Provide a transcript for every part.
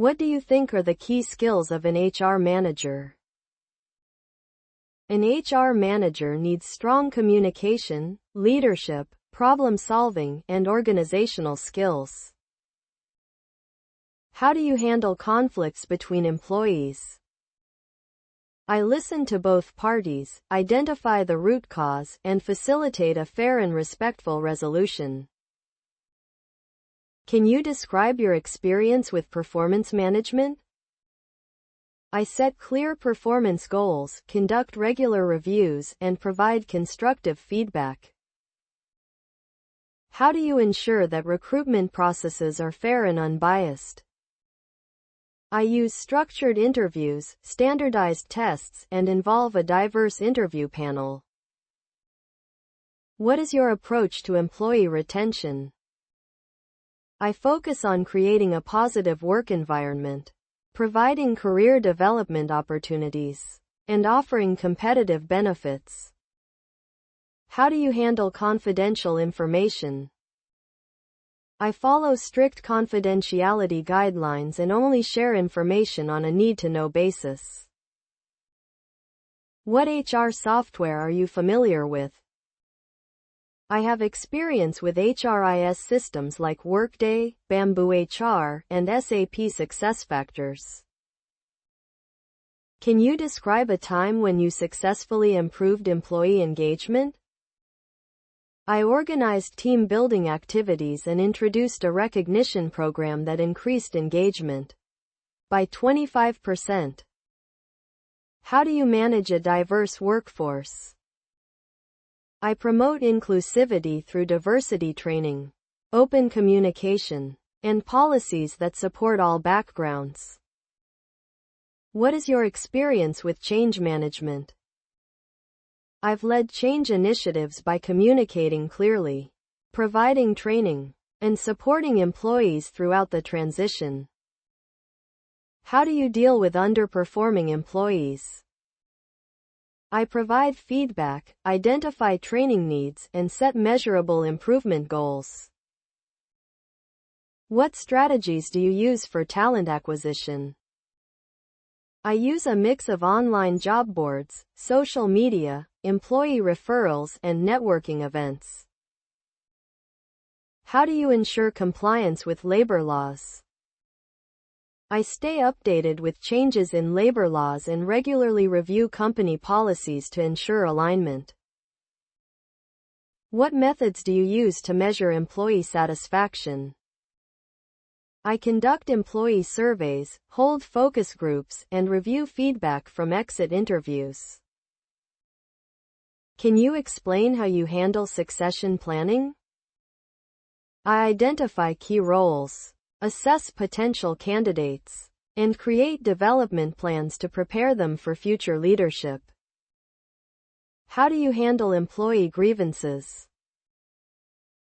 What do you think are the key skills of an HR manager? An HR manager needs strong communication, leadership, problem solving, and organizational skills. How do you handle conflicts between employees? I listen to both parties, identify the root cause, and facilitate a fair and respectful resolution. Can you describe your experience with performance management? I set clear performance goals, conduct regular reviews, and provide constructive feedback. How do you ensure that recruitment processes are fair and unbiased? I use structured interviews, standardized tests, and involve a diverse interview panel. What is your approach to employee retention? I focus on creating a positive work environment, providing career development opportunities, and offering competitive benefits. How do you handle confidential information? I follow strict confidentiality guidelines and only share information on a need-to-know basis. What HR software are you familiar with? I have experience with HRIS systems like Workday, Bamboo HR, and SAP SuccessFactors. Can you describe a time when you successfully improved employee engagement? I organized team building activities and introduced a recognition program that increased engagement by 25%. How do you manage a diverse workforce? I promote inclusivity through diversity training, open communication, and policies that support all backgrounds. What is your experience with change management? I've led change initiatives by communicating clearly, providing training, and supporting employees throughout the transition. How do you deal with underperforming employees? I provide feedback, identify training needs, and set measurable improvement goals. What strategies do you use for talent acquisition? I use a mix of online job boards, social media, employee referrals, and networking events. How do you ensure compliance with labor laws? I stay updated with changes in labor laws and regularly review company policies to ensure alignment. What methods do you use to measure employee satisfaction? I conduct employee surveys, hold focus groups, and review feedback from exit interviews. Can you explain how you handle succession planning? I identify key roles, assess potential candidates, and create development plans to prepare them for future leadership. How do you handle employee grievances?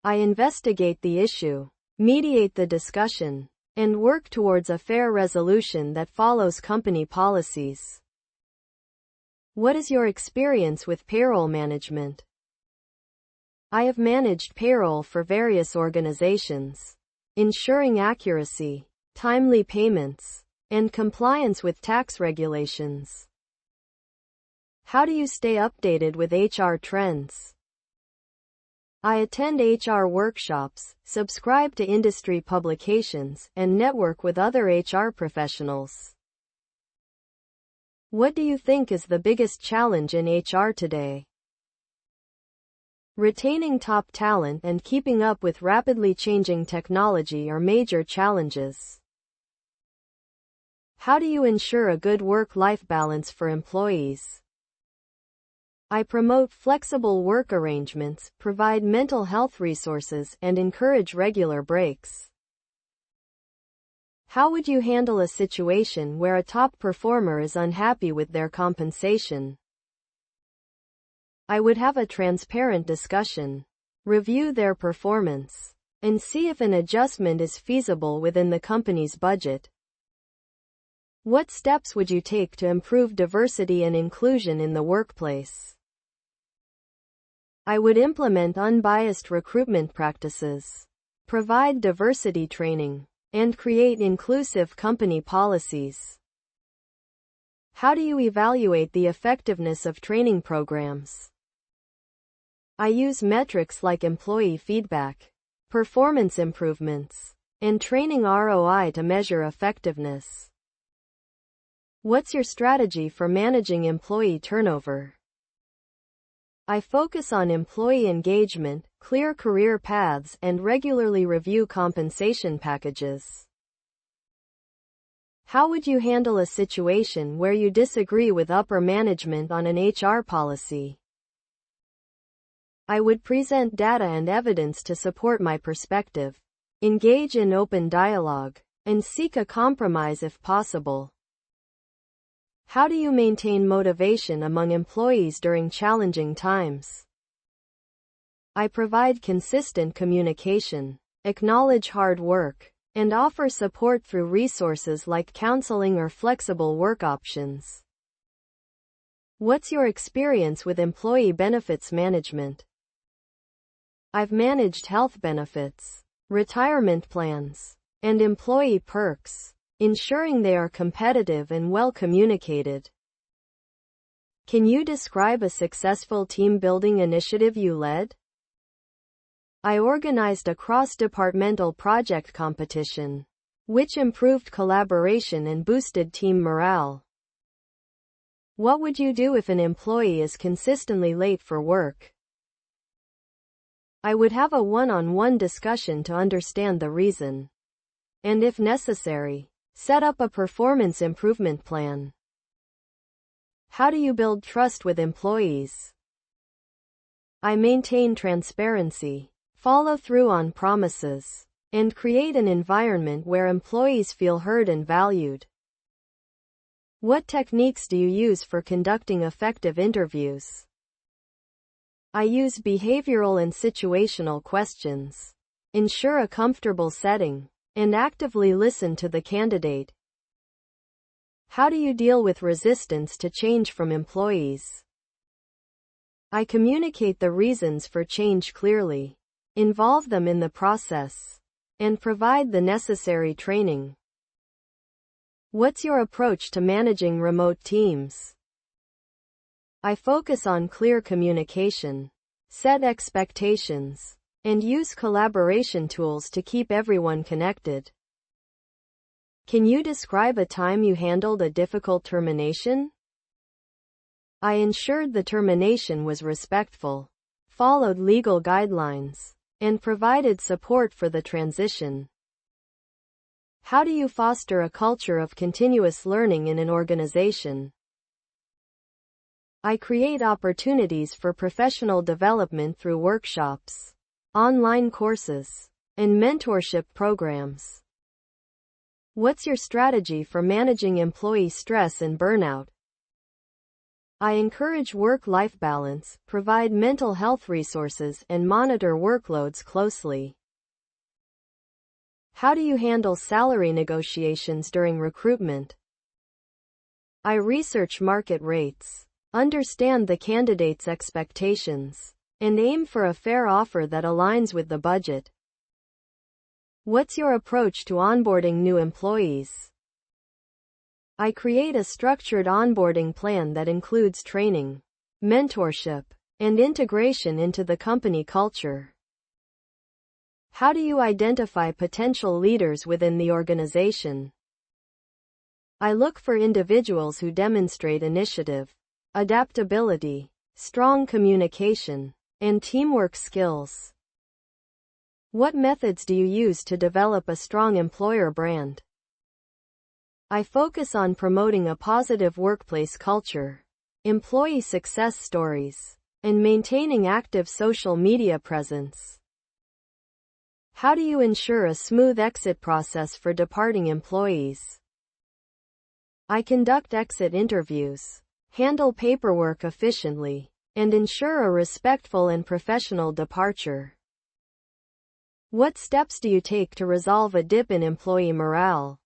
I investigate the issue, mediate the discussion, and work towards a fair resolution that follows company policies. What is your experience with payroll management? I have managed payroll for various organizations, ensuring accuracy, timely payments, and compliance with tax regulations. How do you stay updated with HR trends? I attend HR workshops, subscribe to industry publications, and network with other HR professionals. What do you think is the biggest challenge in HR today? Retaining top talent and keeping up with rapidly changing technology are major challenges. How do you ensure a good work-life balance for employees? I promote flexible work arrangements, provide mental health resources, and encourage regular breaks. How would you handle a situation where a top performer is unhappy with their compensation? I would have a transparent discussion, review their performance, and see if an adjustment is feasible within the company's budget. What steps would you take to improve diversity and inclusion in the workplace? I would implement unbiased recruitment practices, provide diversity training, and create inclusive company policies. How do you evaluate the effectiveness of training programs? I use metrics like employee feedback, performance improvements, and training ROI to measure effectiveness. What's your strategy for managing employee turnover? I focus on employee engagement, clear career paths, and regularly review compensation packages. How would you handle a situation where you disagree with upper management on an HR policy? I would present data and evidence to support my perspective, engage in open dialogue, and seek a compromise if possible. How do you maintain motivation among employees during challenging times? I provide consistent communication, acknowledge hard work, and offer support through resources like counseling or flexible work options. What's your experience with employee benefits management? I've managed health benefits, retirement plans, and employee perks, ensuring they are competitive and well communicated. Can you describe a successful team-building initiative you led? I organized a cross-departmental project competition, which improved collaboration and boosted team morale. What would you do if an employee is consistently late for work? I would have a one-on-one discussion to understand the reason, and if necessary, set up a performance improvement plan. How do you build trust with employees? I maintain transparency, follow through on promises, and create an environment where employees feel heard and valued. What techniques do you use for conducting effective interviews? I use behavioral and situational questions, ensure a comfortable setting, and actively listen to the candidate. How do you deal with resistance to change from employees? I communicate the reasons for change clearly, involve them in the process, and provide the necessary training. What's your approach to managing remote teams? I focus on clear communication, set expectations, and use collaboration tools to keep everyone connected. Can you describe a time you handled a difficult termination? I ensured the termination was respectful, followed legal guidelines, and provided support for the transition. How do you foster a culture of continuous learning in an organization? I create opportunities for professional development through workshops, online courses, and mentorship programs. What's your strategy for managing employee stress and burnout? I encourage work-life balance, provide mental health resources, and monitor workloads closely. How do you handle salary negotiations during recruitment? I research market rates, understand the candidate's expectations, and aim for a fair offer that aligns with the budget. What's your approach to onboarding new employees? I create a structured onboarding plan that includes training, mentorship, and integration into the company culture. How do you identify potential leaders within the organization? I look for individuals who demonstrate initiative, adaptability, strong communication, and teamwork skills. What methods do you use to develop a strong employer brand? I focus on promoting a positive workplace culture, employee success stories, and maintaining active social media presence. How do you ensure a smooth exit process for departing employees? I conduct exit interviews, handle paperwork efficiently, and ensure a respectful and professional departure. What steps do you take to resolve a dip in employee morale?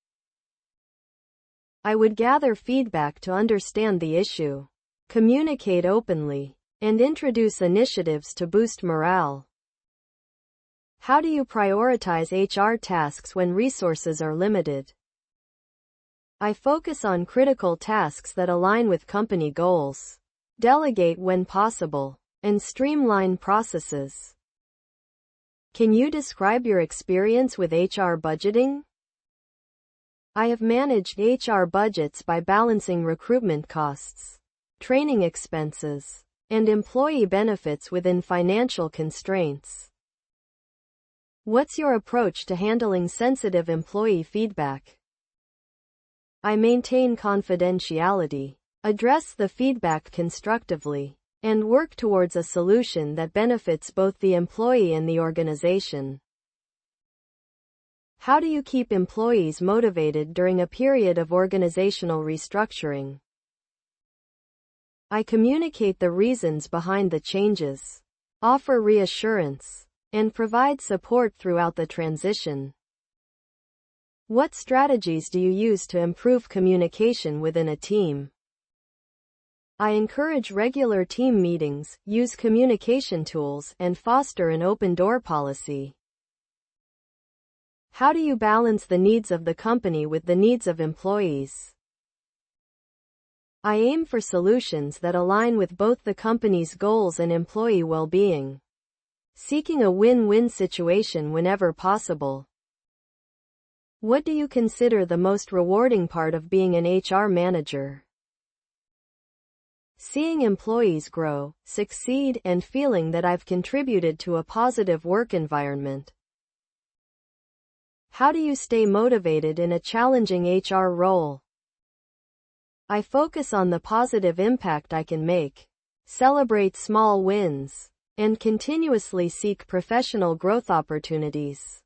I would gather feedback to understand the issue, communicate openly, and introduce initiatives to boost morale. How do you prioritize HR tasks when resources are limited? I focus on critical tasks that align with company goals, delegate when possible, and streamline processes. Can you describe your experience with HR budgeting? I have managed HR budgets by balancing recruitment costs, training expenses, and employee benefits within financial constraints. What's your approach to handling sensitive employee feedback? I maintain confidentiality, address the feedback constructively, and work towards a solution that benefits both the employee and the organization. How do you keep employees motivated during a period of organizational restructuring? I communicate the reasons behind the changes, offer reassurance, and provide support throughout the transition. What strategies do you use to improve communication within a team? I encourage regular team meetings, use communication tools, and foster an open door policy. How do you balance the needs of the company with the needs of employees? I aim for solutions that align with both the company's goals and employee well-being, seeking a win-win situation whenever possible. What do you consider the most rewarding part of being an HR manager? Seeing employees grow, succeed, and feeling that I've contributed to a positive work environment. How do you stay motivated in a challenging HR role? I focus on the positive impact I can make, celebrate small wins, and continuously seek professional growth opportunities.